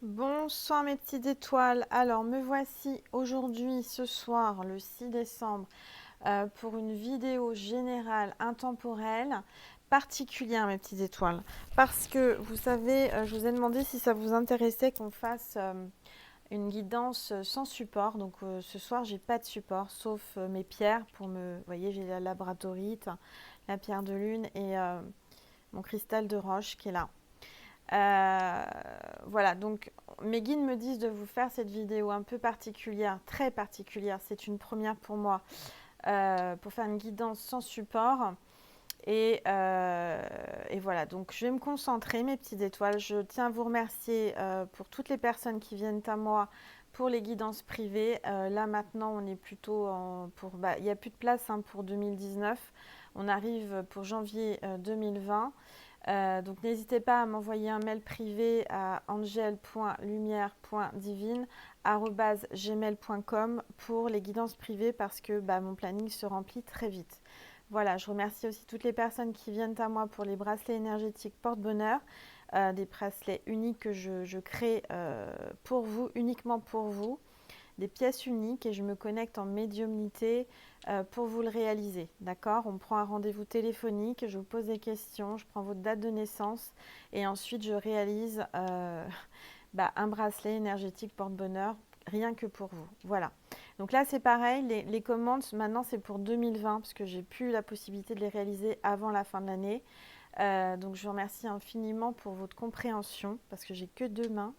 Bonsoir mes petites étoiles. Alors me voici aujourd'hui, ce soir, le 6 décembre, pour une vidéo générale intemporelle particulière mes petites étoiles. Parce que vous savez, je vous ai demandé si ça vous intéressait qu'on fasse une guidance sans support. Donc ce soir, j'ai pas de support sauf mes pierres pour me... Vous voyez, j'ai la labradorite, la pierre de lune et mon cristal de roche qui est là. Euh, voilà, donc mes guides me disent de vous faire cette vidéo un peu particulière, très particulière. C'est une première pour moi, pour faire une guidance sans support. Et voilà, donc je vais me concentrer, mes petites étoiles. Je tiens à vous remercier pour toutes les personnes qui viennent à moi pour les guidances privées. Là maintenant, on est plutôt pour... il n'y a plus de place pour 2019. On arrive pour janvier 2020. Donc n'hésitez pas à m'envoyer un mail privé à angel.lumière.divine@gmail.com pour les guidances privées parce que mon planning se remplit très vite. Voilà, je remercie aussi toutes les personnes qui viennent à moi pour les bracelets énergétiques porte-bonheur, des bracelets uniques que je crée pour vous, uniquement pour vous, des pièces uniques et je me connecte en médiumnité pour vous le réaliser. D'accord? On prend un rendez-vous téléphonique, je vous pose des questions, je prends votre date de naissance et ensuite je réalise un bracelet énergétique porte-bonheur rien que pour vous. Voilà. Donc là, c'est pareil, les commandes, maintenant, c'est pour 2020 parce que j'ai plus la possibilité de les réaliser avant la fin de l'année. Donc je vous remercie infiniment pour votre compréhension parce que j'ai que deux mains.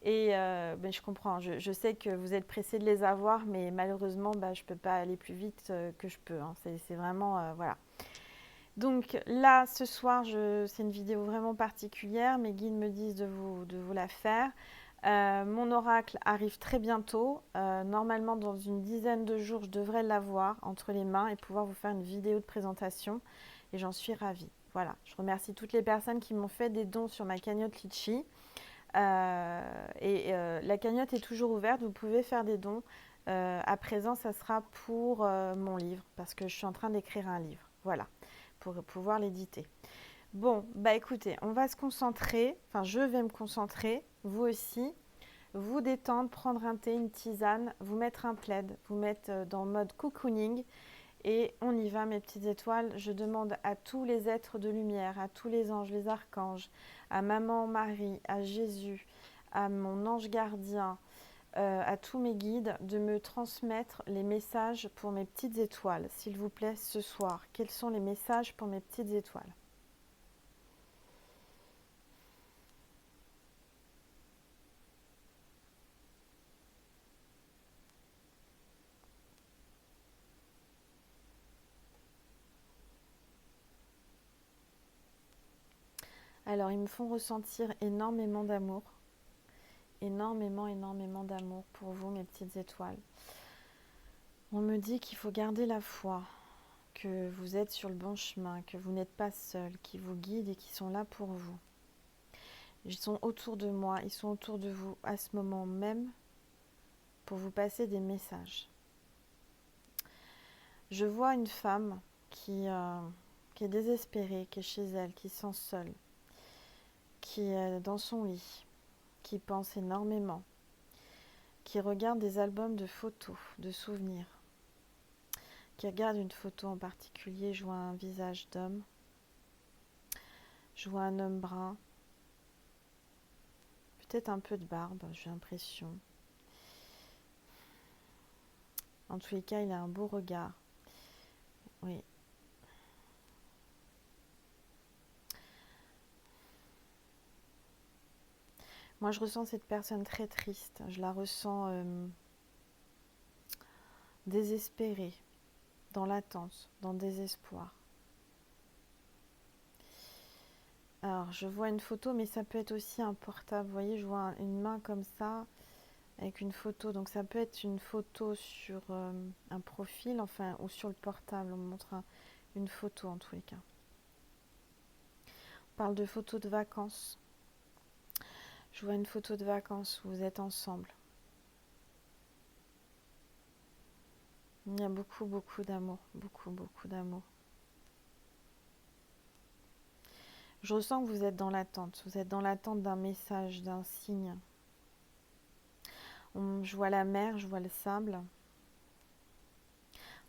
Et je comprends, je sais que vous êtes pressés de les avoir, mais malheureusement, je ne peux pas aller plus vite que je peux. C'est vraiment, voilà. Donc là, ce soir, c'est une vidéo vraiment particulière. Mes guides me disent de vous la faire. Mon oracle arrive très bientôt. Normalement, dans une dizaine de jours, je devrais l'avoir entre les mains et pouvoir vous faire une vidéo de présentation. Et j'en suis ravie. Voilà, je remercie toutes les personnes qui m'ont fait des dons sur ma cagnotte Litchi. La cagnotte est toujours ouverte, vous pouvez faire des dons. À présent, ça sera pour mon livre, parce que je suis en train d'écrire un livre, voilà, pour pouvoir l'éditer. Bon, écoutez, on va se concentrer, enfin je vais me concentrer, vous aussi, vous détendre, prendre un thé, une tisane, vous mettre un plaid, vous mettre dans le mode cocooning, et on y va, mes petites étoiles. Je demande à tous les êtres de lumière, à tous les anges, les archanges, à Maman Marie, à Jésus, à mon ange gardien, à tous mes guides, de me transmettre les messages pour mes petites étoiles. S'il vous plaît, ce soir, quels sont les messages pour mes petites étoiles? Alors, ils me font ressentir énormément d'amour. Énormément, énormément d'amour pour vous, mes petites étoiles. On me dit qu'il faut garder la foi, que vous êtes sur le bon chemin, que vous n'êtes pas seul, qui vous guident et qui sont là pour vous. Ils sont autour de moi, ils sont autour de vous à ce moment même pour vous passer des messages. Je vois une femme qui est désespérée, qui est chez elle, qui se sent seule, qui est dans son lit, qui pense énormément, qui regarde des albums de photos, de souvenirs, qui regarde une photo en particulier. Je vois un visage d'homme, je vois un homme brun, peut-être un peu de barbe, j'ai l'impression. En tous les cas, il a un beau regard. Oui. Moi, je ressens cette personne très triste. Je la ressens désespérée, dans l'attente, dans le désespoir. Alors, je vois une photo, mais ça peut être aussi un portable. Vous voyez, je vois une main comme ça, avec une photo. Donc, ça peut être une photo sur un profil, enfin, ou sur le portable. On me montre une photo, en tous les cas. On parle de photos de vacances. Je vois une photo de vacances où vous êtes ensemble. Il y a beaucoup, beaucoup d'amour. Beaucoup, beaucoup d'amour. Je ressens que vous êtes dans l'attente. Vous êtes dans l'attente d'un message, d'un signe. Je vois la mer, je vois le sable.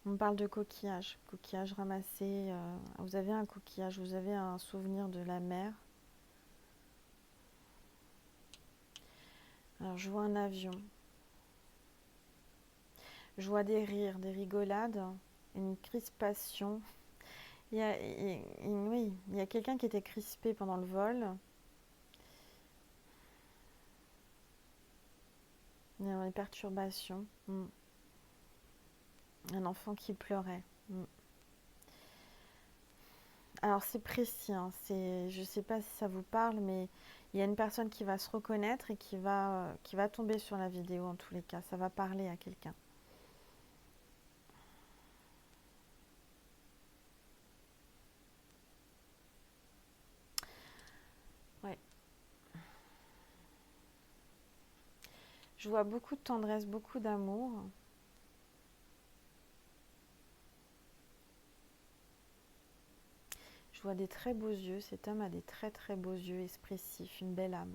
On me parle de coquillage. Coquillage ramassé. Vous avez un coquillage, vous avez un souvenir de la mer. Alors, je vois un avion. Je vois des rires, des rigolades, une crispation. Oui, il y a quelqu'un qui était crispé pendant le vol. Il y a des perturbations. Un enfant qui pleurait. Alors c'est précis, hein, je ne sais pas si ça vous parle, mais il y a une personne qui va se reconnaître et qui va tomber sur la vidéo en tous les cas. Ça va parler à quelqu'un. Ouais. Je vois beaucoup de tendresse, beaucoup d'amour. Je vois des très beaux yeux. Cet homme a des très très beaux yeux, expressifs, une belle âme.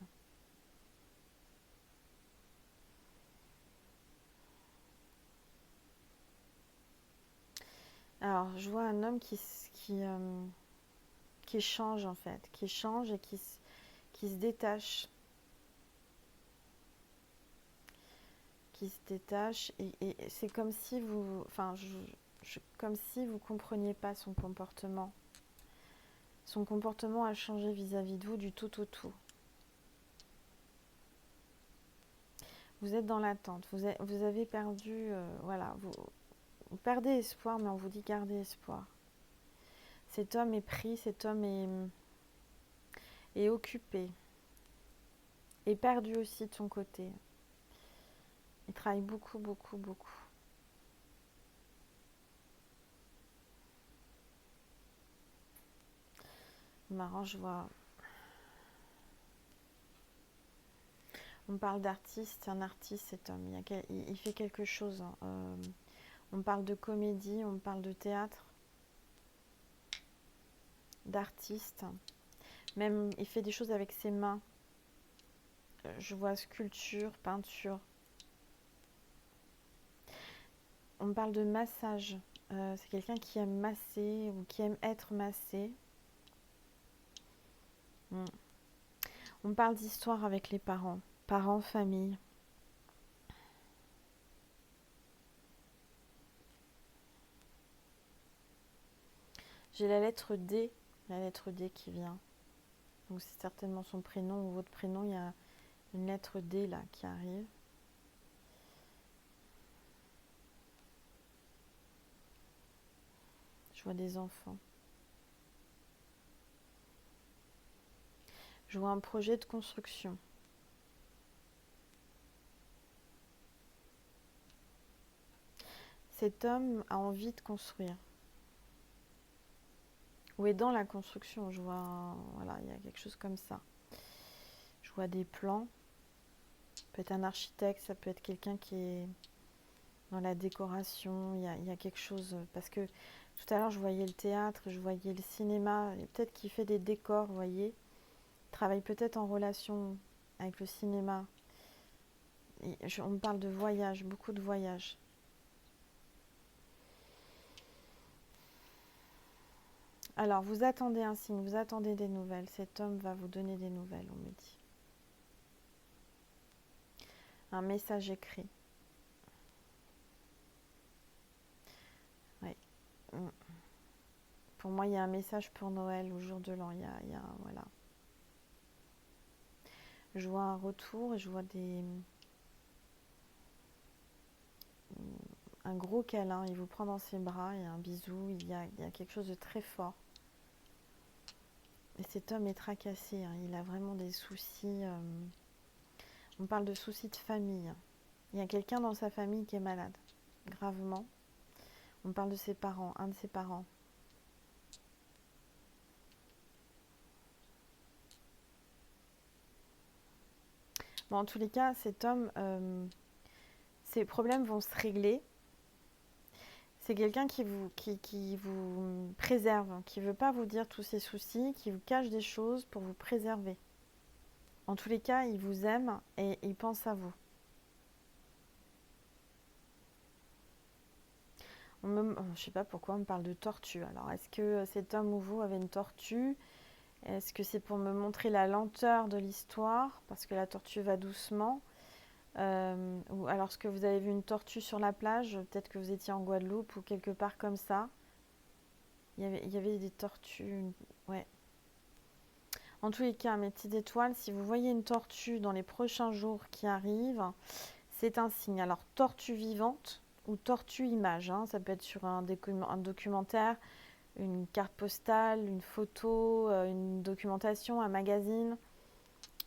Alors, je vois un homme qui change en fait, qui change et qui se détache. Qui se détache et c'est comme si vous, enfin, comme si vous compreniez pas son comportement. Son comportement a changé vis-à-vis de vous du tout au tout. Vous êtes dans l'attente, vous avez perdu, voilà, vous perdez espoir, mais on vous dit gardez espoir. Cet homme est pris, cet homme est occupé, est perdu aussi de son côté. Il travaille beaucoup, beaucoup, beaucoup. Marrant, je vois. On parle d'artiste, c'est un artiste cet homme. Il fait quelque chose. On parle de comédie, on parle de théâtre, d'artiste. Même il fait des choses avec ses mains. Je vois sculpture, peinture. On parle de massage. C'est quelqu'un qui aime masser ou qui aime être massé. On parle d'histoire avec les parents. Parents, famille. J'ai la lettre D qui vient. Donc c'est certainement son prénom ou votre prénom. Il y a une lettre D là qui arrive. Je vois des enfants. Je vois un projet de construction. Cet homme a envie de construire. Ou est dans la construction. Je vois, voilà, il y a quelque chose comme ça. Je vois des plans. Ça peut être un architecte, ça peut être quelqu'un qui est dans la décoration. Il y a quelque chose. Parce que tout à l'heure, je voyais le théâtre, je voyais le cinéma. Peut-être qu'il fait des décors, vous voyez. Il travaille peut-être en relation avec le cinéma. On me parle de voyage, beaucoup de voyages. Alors, vous attendez un signe, vous attendez des nouvelles. Cet homme va vous donner des nouvelles, on me dit. Un message écrit. Ouais. Pour moi, il y a un message pour Noël, au jour de l'an. Voilà. Je vois un retour et je vois un gros câlin. Il vous prend dans ses bras, il y a un bisou, il y a quelque chose de très fort. Et cet homme est tracassé, hein. Il a vraiment des soucis. On parle de soucis de famille. Il y a quelqu'un dans sa famille qui est malade, gravement. On parle de ses parents, un de ses parents. Bon, en tous les cas, cet homme, ses problèmes vont se régler. C'est quelqu'un qui vous préserve, qui veut pas vous dire tous ses soucis, qui vous cache des choses pour vous préserver. En tous les cas, il vous aime et il pense à vous. Je sais pas pourquoi on me parle de tortue. Alors, est-ce que cet homme ou vous avez une tortue? Est-ce que c'est pour me montrer la lenteur de l'histoire? Parce que la tortue va doucement. Ou alors, est-ce que vous avez vu une tortue sur la plage? Peut-être que vous étiez en Guadeloupe ou quelque part comme ça. Il y avait des tortues. Ouais. En tous les cas, mes petites étoiles, si vous voyez une tortue dans les prochains jours qui arrivent, c'est un signe. Alors, tortue vivante ou tortue image, hein, ça peut être sur un documentaire, une carte postale, une photo, une documentation, un magazine,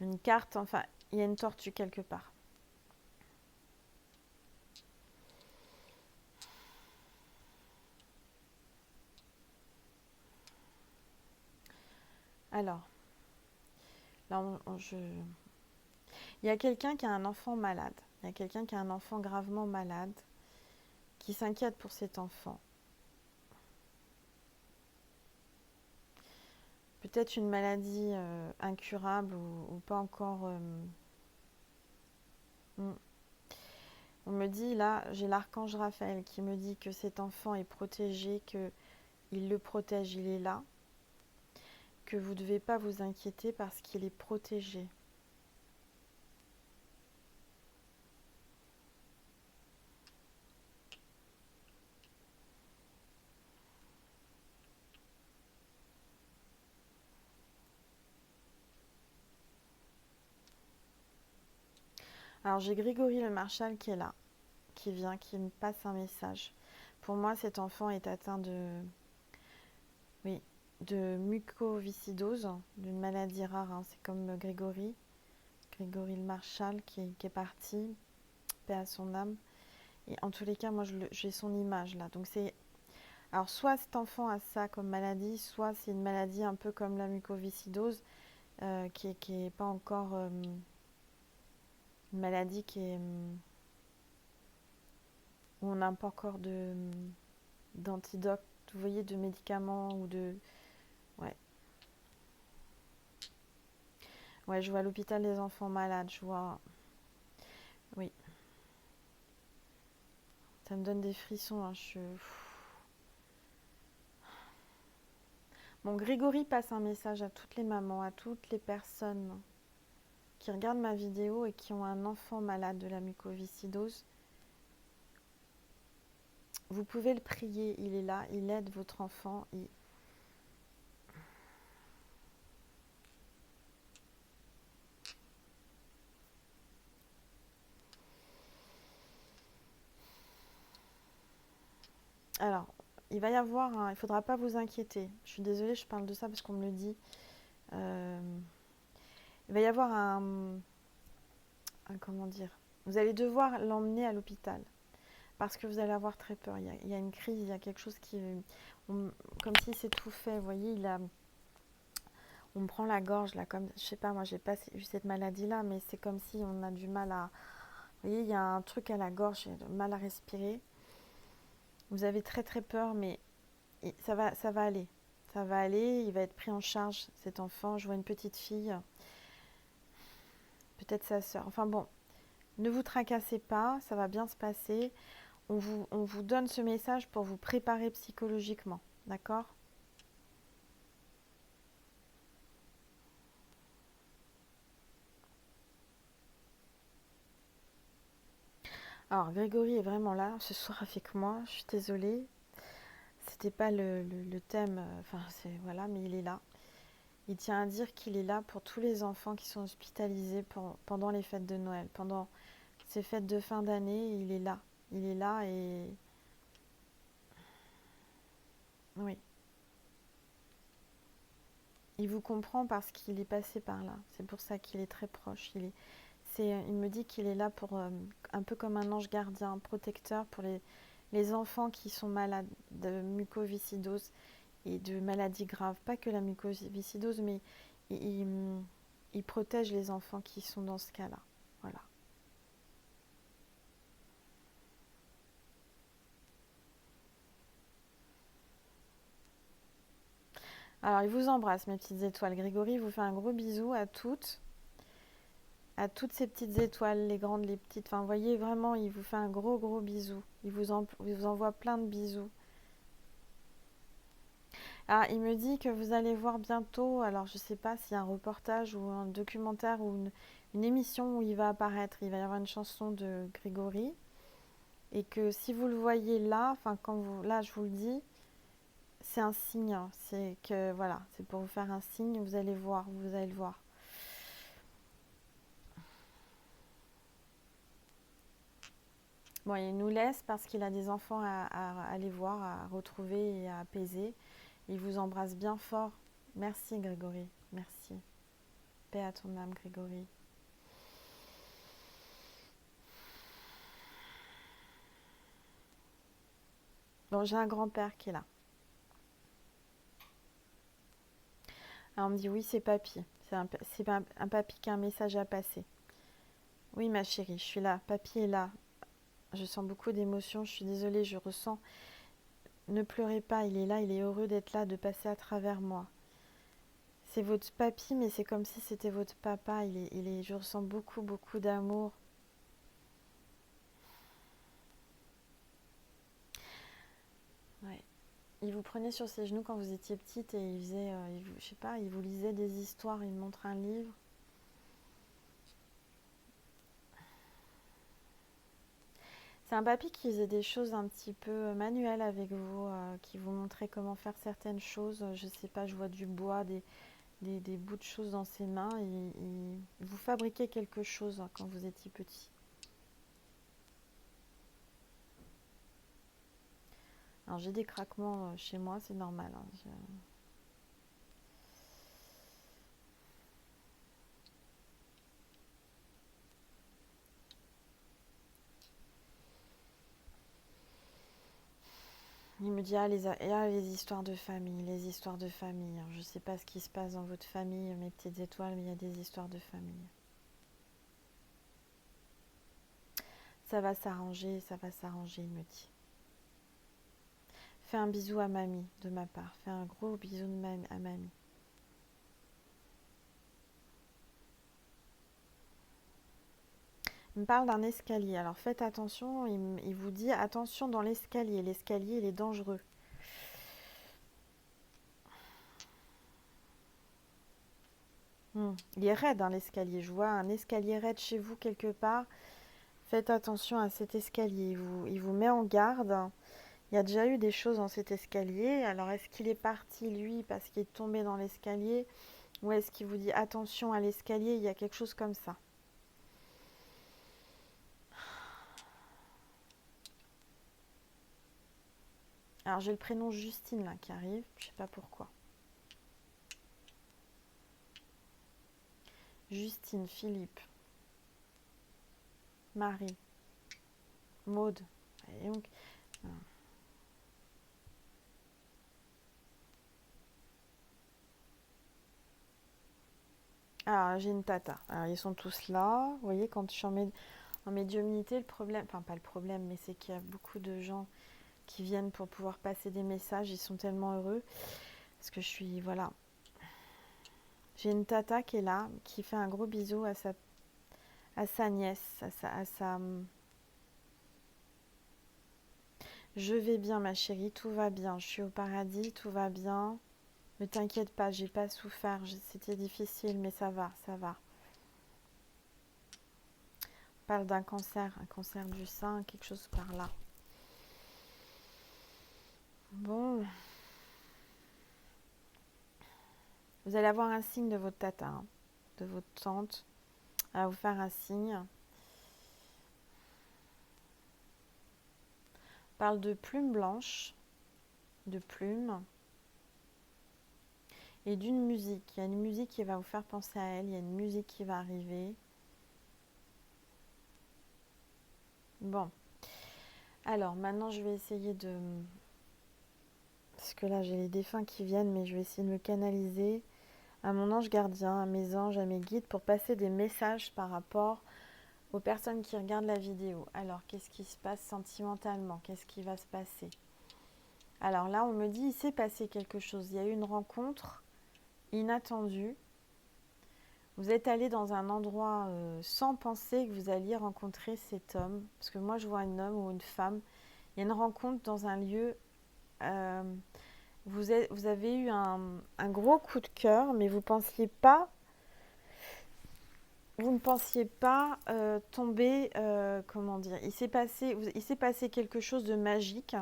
une carte, enfin, il y a une tortue quelque part. Alors, là, il y a quelqu'un qui a un enfant malade. Il y a quelqu'un qui a un enfant gravement malade, qui s'inquiète pour cet enfant. Peut-être une maladie incurable ou pas encore. Hmm. On me dit là, j'ai l'archange Raphaël qui me dit que cet enfant est protégé, que il le protège, il est là, que vous ne devez pas vous inquiéter parce qu'il est protégé. Alors j'ai Grégory le Marshal qui est là, qui vient, qui me passe un message. Pour moi, cet enfant est atteint oui, de mucoviscidose, d'une maladie rare, hein. C'est comme Grégory le Marshal qui est parti, paix à son âme. Et en tous les cas, moi, j'ai son image là. Donc c'est, alors soit cet enfant a ça comme maladie, soit c'est une maladie un peu comme la mucoviscidose, qui est pas encore une maladie où on n'a pas encore d'antidote, vous voyez, de médicaments ou de... Ouais, ouais, je vois l'hôpital des enfants malades, je vois... Oui, ça me donne des frissons, hein, Bon, Grégory passe un message à toutes les mamans, à toutes les personnes qui regardent ma vidéo et qui ont un enfant malade de la mucoviscidose. Vous pouvez le prier, il est là, il aide votre enfant. Alors, il va y avoir, il ne faudra pas vous inquiéter. Je suis désolée, je parle de ça parce qu'on me le dit. Euh, il va y avoir comment dire, vous allez devoir l'emmener à l'hôpital parce que vous allez avoir très peur. Il y a une crise, il y a quelque chose comme s'il s'étouffait. Vous voyez, on me prend la gorge là, comme je sais pas, moi j'ai pas eu cette maladie là, mais c'est comme si on a du mal à, vous voyez, il y a un truc à la gorge, j'ai mal à respirer. Vous avez très très peur, mais ça va aller. Ça va aller, il va être pris en charge, cet enfant. Je vois une petite fille, peut-être sa sœur. Enfin bon, ne vous tracassez pas, ça va bien se passer. On vous donne ce message pour vous préparer psychologiquement, d'accord? Alors, Grégory est vraiment là ce soir avec moi, je suis désolée. C'était pas le thème, enfin, voilà, mais il est là. Il tient à dire qu'il est là pour tous les enfants qui sont hospitalisés pendant les fêtes de Noël. Pendant ces fêtes de fin d'année, il est là. Il est là et... Oui. Il vous comprend parce qu'il est passé par là. C'est pour ça qu'il est très proche. Il me dit qu'il est là pour un peu comme un ange gardien, un protecteur pour les enfants qui sont malades de mucoviscidose et de maladies graves. Pas que la mucoviscidose, mais il protège les enfants qui sont dans ce cas-là. Voilà. Alors, il vous embrasse, mes petites étoiles. Grégory vous fait un gros bisou à toutes ces petites étoiles, les grandes, les petites. Enfin, vous voyez, vraiment, il vous fait un gros, gros bisou. Il vous envoie plein de bisous. Ah, il me dit que vous allez voir bientôt, alors je ne sais pas s'il y a un reportage ou un documentaire ou une émission où il va apparaître. Il va y avoir une chanson de Grégory. Et que si vous le voyez là, enfin, là, je vous le dis, c'est un signe. C'est que, voilà, c'est pour vous faire un signe. Vous allez voir, vous allez le voir. Bon, il nous laisse parce qu'il a des enfants à aller voir, à retrouver et à apaiser. Il vous embrasse bien fort. Merci Grégory, merci. Paix à ton âme Grégory. Bon, j'ai un grand-père qui est là. Alors on me dit oui, c'est papy. C'est un papy qui a un message à passer. Oui ma chérie, je suis là. Papy est là. Je sens beaucoup d'émotions. Je suis désolée, je ressens. Ne pleurez pas, il est là, il est heureux d'être là, de passer à travers moi. C'est votre papy, mais c'est comme si c'était votre papa. Je ressens beaucoup, beaucoup d'amour. Ouais. Il vous prenait sur ses genoux quand vous étiez petite et il faisait, je sais pas, il vous lisait des histoires, il montrait un livre. C'est un papy qui faisait des choses un petit peu manuelles avec vous, qui vous montrait comment faire certaines choses. Je sais pas, je vois du bois, des bouts de choses dans ses mains. Il vous fabriquait quelque chose quand vous étiez petit. Alors j'ai des craquements chez moi, c'est normal. Hein. Il me dit les histoires de famille, les histoires de famille. Alors, je ne sais pas ce qui se passe dans votre famille, mes petites étoiles, mais il y a des histoires de famille. Ça va s'arranger, il me dit. Fais un bisou à mamie de ma part. Fais un gros bisou à mamie. Il me parle d'un escalier. Alors faites attention, il vous dit attention dans l'escalier. L'escalier, il est dangereux. Il est raide, hein, l'escalier. Je vois un escalier raide chez vous quelque part. Faites attention à cet escalier. Il vous met en garde. Il y a déjà eu des choses dans cet escalier. Alors est-ce qu'il est parti lui parce qu'il est tombé dans l'escalier ou est-ce qu'il vous dit attention à l'escalier, il y a quelque chose comme ça. Alors j'ai le prénom Justine là qui arrive, je sais pas pourquoi. Justine, Philippe, Marie, Maude. Et donc, alors j'ai une tata. Alors ils sont tous là. Vous voyez, quand je suis en médiumnité, le problème, enfin pas le problème, mais c'est qu'il y a beaucoup de gens qui viennent pour pouvoir passer des messages. Ils sont tellement heureux. Parce que je suis, voilà. J'ai une tata qui est là, qui fait un gros bisou à sa nièce, à sa... Je vais bien ma chérie, tout va bien. Je suis au paradis, tout va bien. Ne t'inquiète pas, j'ai pas souffert. C'était difficile, mais ça va, ça va. On parle d'un cancer, un cancer du sein, quelque chose par là. Bon. Vous allez avoir un signe de votre tata, hein, de votre tante. Elle va vous faire un signe. On parle de plumes blanches, de plumes. Et d'une musique. Il y a une musique qui va vous faire penser à elle. Il y a une musique qui va arriver. Bon. Alors, maintenant, je vais essayer de... Parce que là, j'ai les défunts qui viennent, mais je vais essayer de me canaliser à mon ange gardien, à mes anges, à mes guides, pour passer des messages par rapport aux personnes qui regardent la vidéo. Alors, qu'est-ce qui se passe sentimentalement? Qu'est-ce qui va se passer? Alors là, on me dit, il s'est passé quelque chose. Il y a eu une rencontre inattendue. Vous êtes allé dans un endroit sans penser que vous alliez rencontrer cet homme. Parce que moi, je vois un homme ou une femme. Il y a une rencontre dans un lieu. euh, vous avez eu un gros coup de cœur, mais vous ne pensiez pas tomber, comment dire, il s'est passé quelque chose de magique.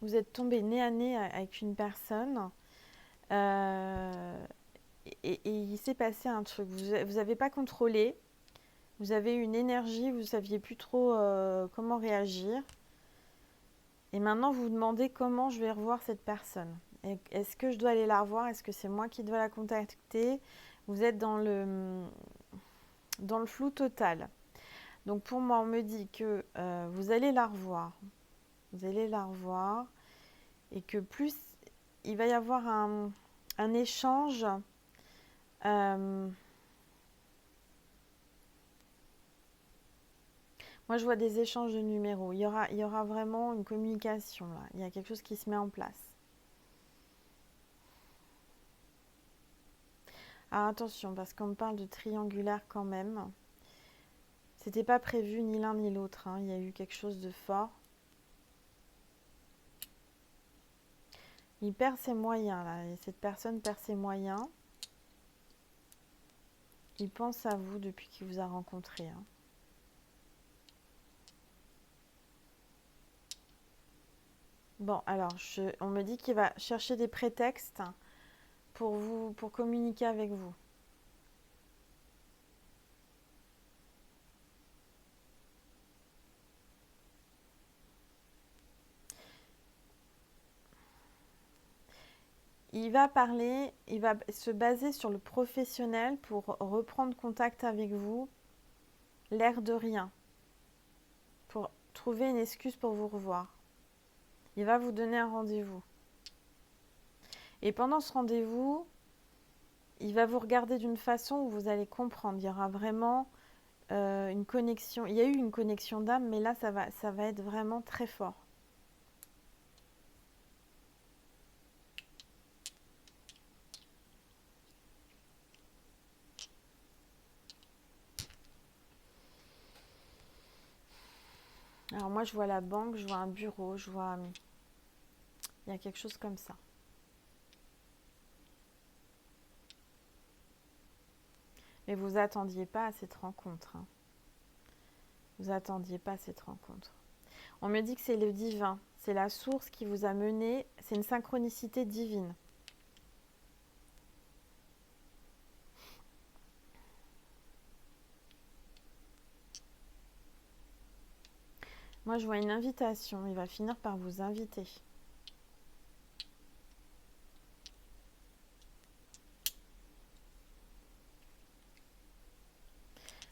Vous êtes tombé nez à nez avec une personne euh, et il s'est passé un truc. Vous n'avez pas contrôlé, vous avez eu une énergie, vous ne saviez plus trop comment réagir. Et maintenant, vous vous demandez comment je vais revoir cette personne. Est-ce que je dois aller la revoir? Est-ce que c'est moi qui dois la contacter? Vous êtes dans le flou total. Donc pour moi, on me dit que vous allez la revoir. Vous allez la revoir. Et que plus il va y avoir un échange. euh, Moi, je vois des échanges de numéros. Il y aura vraiment une communication là. Il y a quelque chose qui se met en place. Alors attention, parce qu'on me parle de triangulaire quand même. C'était pas prévu ni l'un ni l'autre, hein. Il y a eu quelque chose de fort. Il perd ses moyens là. Et cette personne perd ses moyens. Il pense à vous depuis qu'il vous a rencontré, hein. Bon, alors, on me dit qu'il va chercher des prétextes pour communiquer avec vous. Il va se baser sur le professionnel pour reprendre contact avec vous, l'air de rien, pour trouver une excuse pour vous revoir. Il va vous donner un rendez-vous. Et pendant ce rendez-vous, il va vous regarder d'une façon où vous allez comprendre. Il y aura vraiment une connexion. Il y a eu une connexion d'âme, mais là, ça va être vraiment très fort. Alors moi, je vois la banque, je vois un bureau, je vois... Il y a quelque chose comme ça. Mais vous attendiez pas à cette rencontre, hein. Vous attendiez pas à cette rencontre. On me dit que c'est le divin, c'est la source qui vous a mené, c'est une synchronicité divine. Moi, je vois une invitation, il va finir par vous inviter.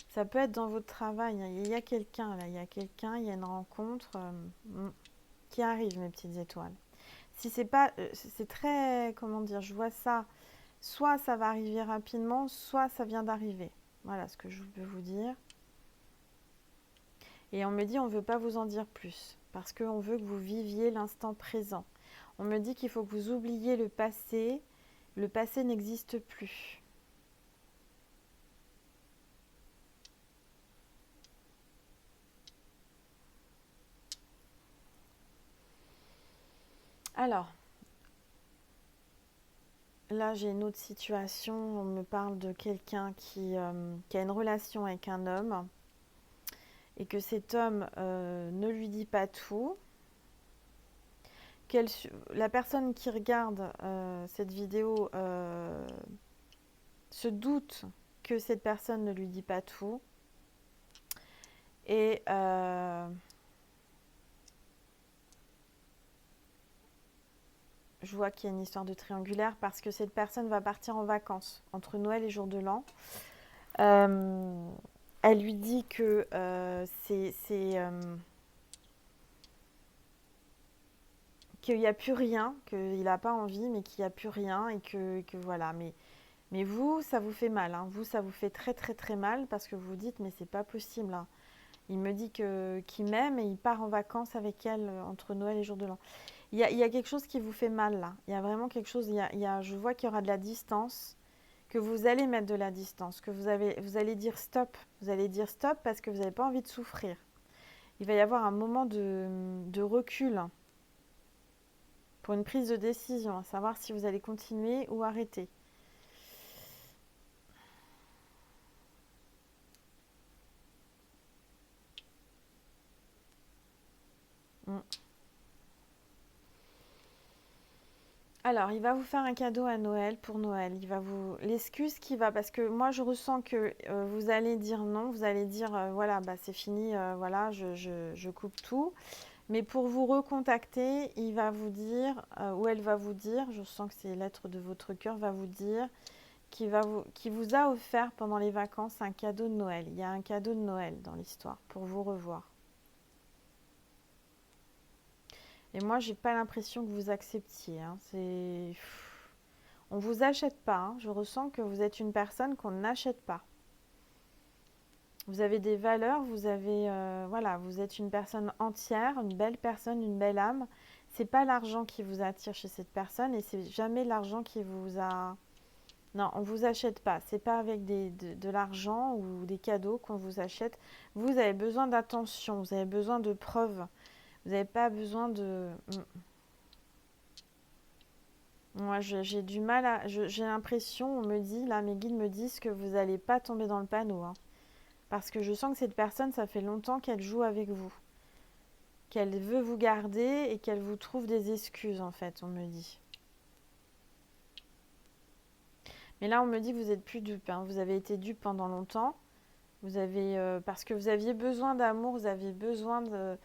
Ça peut être dans votre travail, hein. Il y a quelqu'un là, il y a quelqu'un, il y a une rencontre qui arrive, mes petites étoiles. Si c'est pas, c'est très, comment dire, je vois ça, soit ça va arriver rapidement, soit ça vient d'arriver. Voilà ce que je peux vous dire. Et on me dit on ne veut pas vous en dire plus, parce qu'on veut que vous viviez l'instant présent. On me dit qu'il faut que vous oubliez le passé n'existe plus. Alors, là j'ai une autre situation, on me parle de quelqu'un qui a une relation avec un homme, et que cet homme ne lui dit pas tout. La personne qui regarde cette vidéo se doute que cette personne ne lui dit pas tout. Et je vois qu'il y a une histoire de triangulaire parce que cette personne va partir en vacances entre Noël et Jour de l'An. Elle lui dit que qu'il n'y a plus rien, qu'il n'a pas envie, mais qu'il n'y a plus rien et que voilà. Mais vous, ça vous fait mal, hein. Vous, ça vous fait très très très mal parce que vous vous dites mais c'est pas possible, hein. Il me dit qu'il m'aime et il part en vacances avec elle entre Noël et jour de l'an. Il y a quelque chose qui vous fait mal là. Il y a vraiment quelque chose. Je vois qu'il y aura de la distance, que vous allez mettre de la distance, que vous allez dire stop. Vous allez dire stop parce que vous n'avez pas envie de souffrir. Il va y avoir un moment de recul pour une prise de décision, à savoir si vous allez continuer ou arrêter. Mm. Alors, il va vous faire un cadeau à Noël pour Noël. Il va vous l'excuse qui va parce que moi je ressens que vous allez dire non, vous allez dire voilà bah c'est fini, voilà je coupe tout. Mais pour vous recontacter, il va vous dire ou elle va vous dire, je sens que c'est l'être de votre cœur va vous dire qui vous a offert pendant les vacances un cadeau de Noël. Il y a un cadeau de Noël dans l'histoire pour vous revoir. Et moi, j'ai pas l'impression que vous acceptiez. Hein. On vous achète pas. Hein. Je ressens que vous êtes une personne qu'on n'achète pas. Vous avez des valeurs, voilà, vous êtes une personne entière, une belle personne, une belle âme. C'est pas l'argent qui vous attire chez cette personne et c'est jamais l'argent qui vous a. Non, on vous achète pas. C'est pas avec de l'argent ou des cadeaux qu'on vous achète. Vous avez besoin d'attention, vous avez besoin de preuves. Vous n'avez pas besoin de. Moi, j'ai du mal à. J'ai l'impression, on me dit, là, mes guides me disent que vous n'allez pas tomber dans le panneau. Hein. Parce que je sens que cette personne, ça fait longtemps qu'elle joue avec vous. Qu'elle veut vous garder et qu'elle vous trouve des excuses, en fait, on me dit. Mais là, on me dit que vous n'êtes plus dupe. Hein. Vous avez été dupe pendant longtemps. Parce que vous aviez besoin d'amour, vous aviez besoin de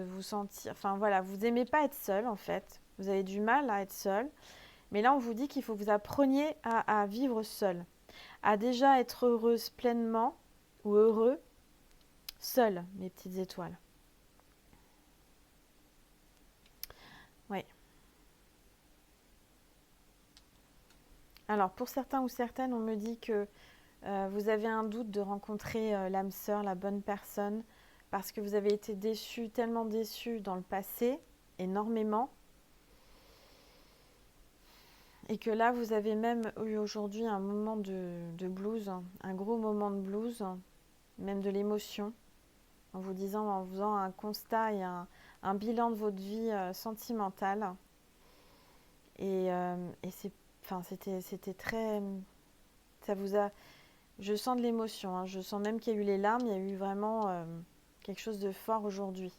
vous sentir. Enfin, voilà, vous n'aimez pas être seul, en fait. Vous avez du mal à être seul. Mais là, on vous dit qu'il faut que vous appreniez à vivre seul. À déjà être heureuse pleinement ou heureux seul, mes petites étoiles. Oui. Alors, pour certains ou certaines, on me dit que vous avez un doute de rencontrer l'âme sœur, la bonne personne, parce que vous avez été déçu, tellement déçu dans le passé, énormément, et que là, vous avez même eu aujourd'hui un moment de blues, un gros moment de blues, même de l'émotion, en vous disant, en faisant un constat et un bilan de votre vie sentimentale. Et c'était très. Ça vous a. Je sens de l'émotion. Hein. Je sens même qu'il y a eu les larmes. Il y a eu vraiment quelque chose de fort aujourd'hui.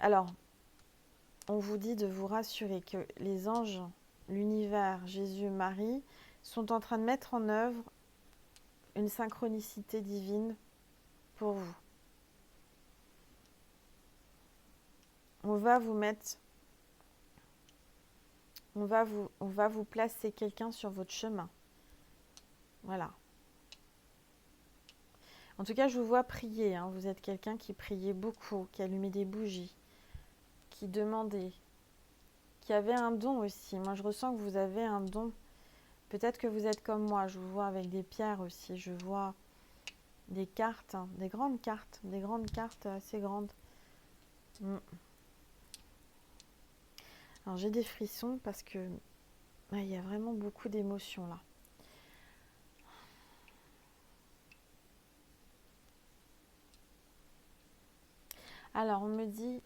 Alors, on vous dit de vous rassurer que les anges, l'univers, Jésus, Marie, sont en train de mettre en œuvre une synchronicité divine pour vous. On va vous mettre. On va vous placer quelqu'un sur votre chemin. Voilà. En tout cas, je vous vois prier. Hein. Vous êtes quelqu'un qui priait beaucoup, qui allumait des bougies, qui demandait, qui avait un don aussi. Moi, je ressens que vous avez un don. Peut-être que vous êtes comme moi. Je vous vois avec des pierres aussi. Je vois des cartes, hein, des grandes cartes assez grandes. Alors, j'ai des frissons parce que il y a vraiment beaucoup d'émotions là. Alors, on me dit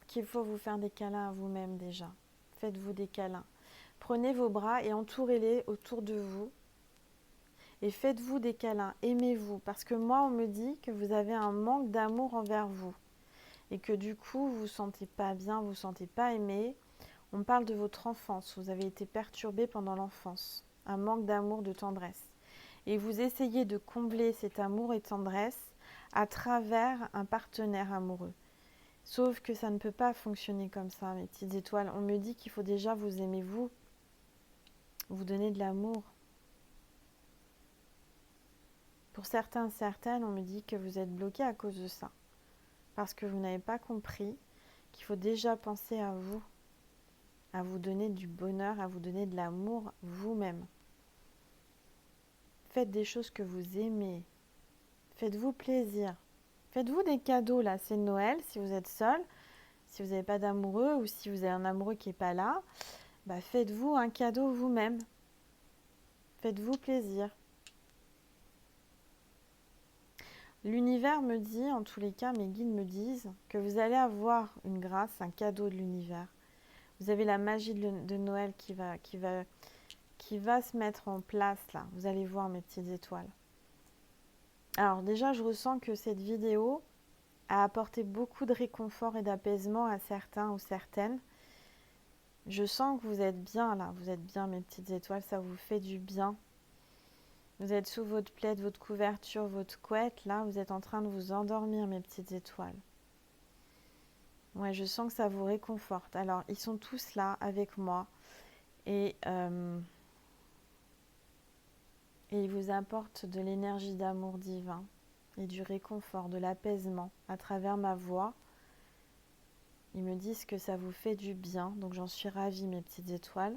qu'il faut vous faire des câlins à vous-même déjà. Faites-vous des câlins. Prenez vos bras et entourez-les autour de vous. Et faites-vous des câlins. Aimez-vous. Parce que moi, on me dit que vous avez un manque d'amour envers vous. Et que du coup, vous ne vous sentez pas bien, vous ne vous sentez pas aimé. On parle de votre enfance. Vous avez été perturbé pendant l'enfance. Un manque d'amour, de tendresse. Et vous essayez de combler cet amour et tendresse à travers un partenaire amoureux. Sauf que ça ne peut pas fonctionner comme ça, mes petites étoiles. On me dit qu'il faut déjà vous aimer vous donner de l'amour. Pour certains, certaines, on me dit que vous êtes bloqué à cause de ça. Parce que vous n'avez pas compris qu'il faut déjà penser à vous donner du bonheur, à vous donner de l'amour vous-même. Faites des choses que vous aimez. Faites-vous plaisir. Faites-vous des cadeaux là, c'est Noël, si vous êtes seul, si vous n'avez pas d'amoureux ou si vous avez un amoureux qui n'est pas là, bah faites-vous un cadeau vous-même. Faites-vous plaisir. L'univers me dit, en tous les cas, mes guides me disent que vous allez avoir une grâce, un cadeau de l'univers. Vous avez la magie de Noël qui va se mettre en place là. Vous allez voir mes petites étoiles. Alors déjà, je ressens que cette vidéo a apporté beaucoup de réconfort et d'apaisement à certains ou certaines. Je sens que vous êtes bien là, vous êtes bien mes petites étoiles, ça vous fait du bien. Vous êtes sous votre plaid, votre couverture, votre couette, là vous êtes en train de vous endormir mes petites étoiles. Ouais, je sens que ça vous réconforte. Alors, ils sont tous là avec moi et ils vous apportent de l'énergie d'amour divin et du réconfort, de l'apaisement à travers ma voix. Ils me disent que ça vous fait du bien, donc j'en suis ravie mes petites étoiles.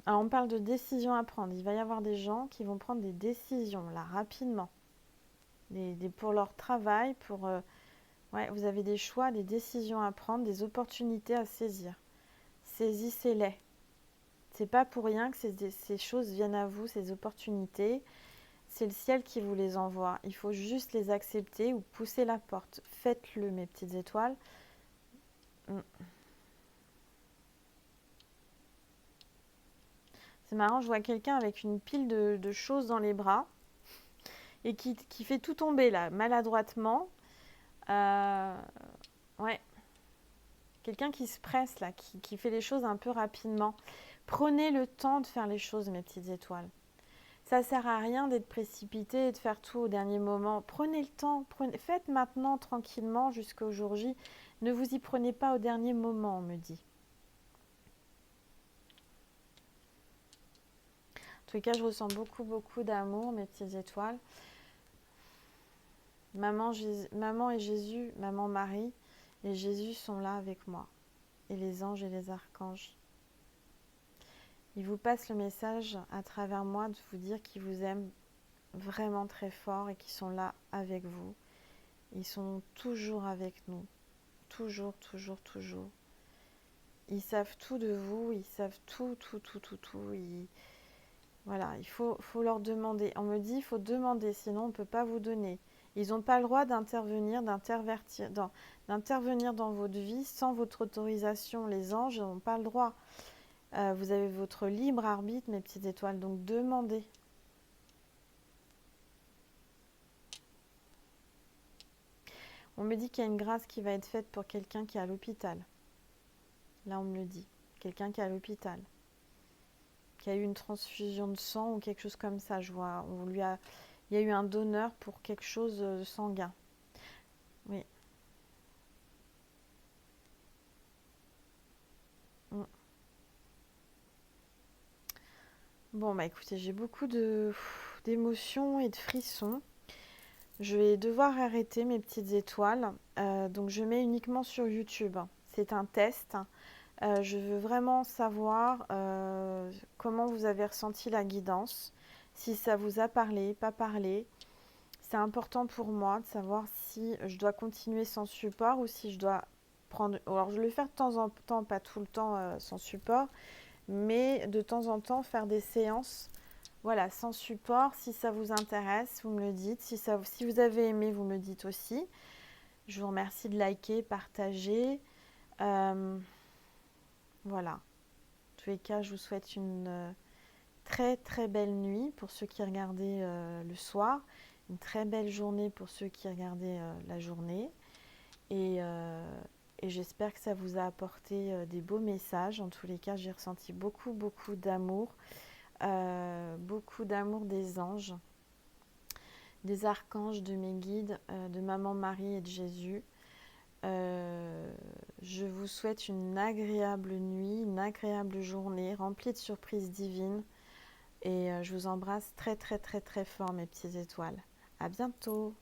Alors on parle de décisions à prendre. Il va y avoir des gens qui vont prendre des décisions là rapidement. Pour leur travail, ouais, vous avez des choix, des décisions à prendre, des opportunités à saisir. Saisissez-les. C'est pas pour rien que ces choses viennent à vous, ces opportunités. C'est le ciel qui vous les envoie. Il faut juste les accepter ou pousser la porte. Faites-le, mes petites étoiles. C'est marrant, je vois quelqu'un avec une pile de choses dans les bras et qui fait tout tomber là, maladroitement. Ouais. Quelqu'un qui se presse là, qui fait les choses un peu rapidement. Prenez le temps de faire les choses, mes petites étoiles. Ça sert à rien d'être précipité et de faire tout au dernier moment. Prenez le temps, faites maintenant tranquillement jusqu'au jour J. Ne vous y prenez pas au dernier moment, on me dit. En tout cas, je ressens beaucoup, beaucoup d'amour, mes petites étoiles. Maman et Jésus, maman Marie et Jésus sont là avec moi. Et les anges et les archanges. Ils vous passent le message à travers moi de vous dire qu'ils vous aiment vraiment très fort et qu'ils sont là avec vous. Ils sont toujours avec nous. Toujours, toujours, toujours. Ils savent tout de vous, ils savent tout, tout, tout, tout, tout. Voilà, il faut leur demander. On me dit, il faut demander, sinon on ne peut pas vous donner. Ils n'ont pas le droit d'intervenir, d'intervenir dans votre vie sans votre autorisation. Les anges n'ont pas le droit. Vous avez votre libre arbitre, mes petites étoiles, donc demandez. On me dit qu'il y a une grâce qui va être faite pour quelqu'un qui est à l'hôpital. Là, on me le dit. Quelqu'un qui est à l'hôpital. Qui a eu une transfusion de sang ou quelque chose comme ça. Je vois, il y a eu un donneur pour quelque chose de sanguin. Oui. Bon, bah écoutez, j'ai beaucoup d'émotions et de frissons. Je vais devoir arrêter mes petites étoiles. Donc je mets uniquement sur YouTube. C'est un test. Je veux vraiment savoir comment vous avez ressenti la guidance, si ça vous a parlé, pas parlé. C'est important pour moi de savoir si je dois continuer sans support ou si je dois prendre... Alors je vais le faire de temps en temps, pas tout le temps sans support, mais de temps en temps faire des séances, voilà, sans support. Si ça vous intéresse, vous me le dites. Si vous avez aimé, vous me le dites aussi. Je vous remercie de liker, partager. Voilà. En tous les cas, je vous souhaite une très très belle nuit pour ceux qui regardaient le soir. Une très belle journée pour ceux qui regardaient la journée. Et j'espère que ça vous a apporté des beaux messages. En tous les cas, j'ai ressenti beaucoup, beaucoup d'amour. Beaucoup d'amour des anges, des archanges, de mes guides, de Maman Marie et de Jésus. Je vous souhaite une agréable nuit, une agréable journée remplie de surprises divines. Et je vous embrasse très très très très fort mes petites étoiles. À bientôt.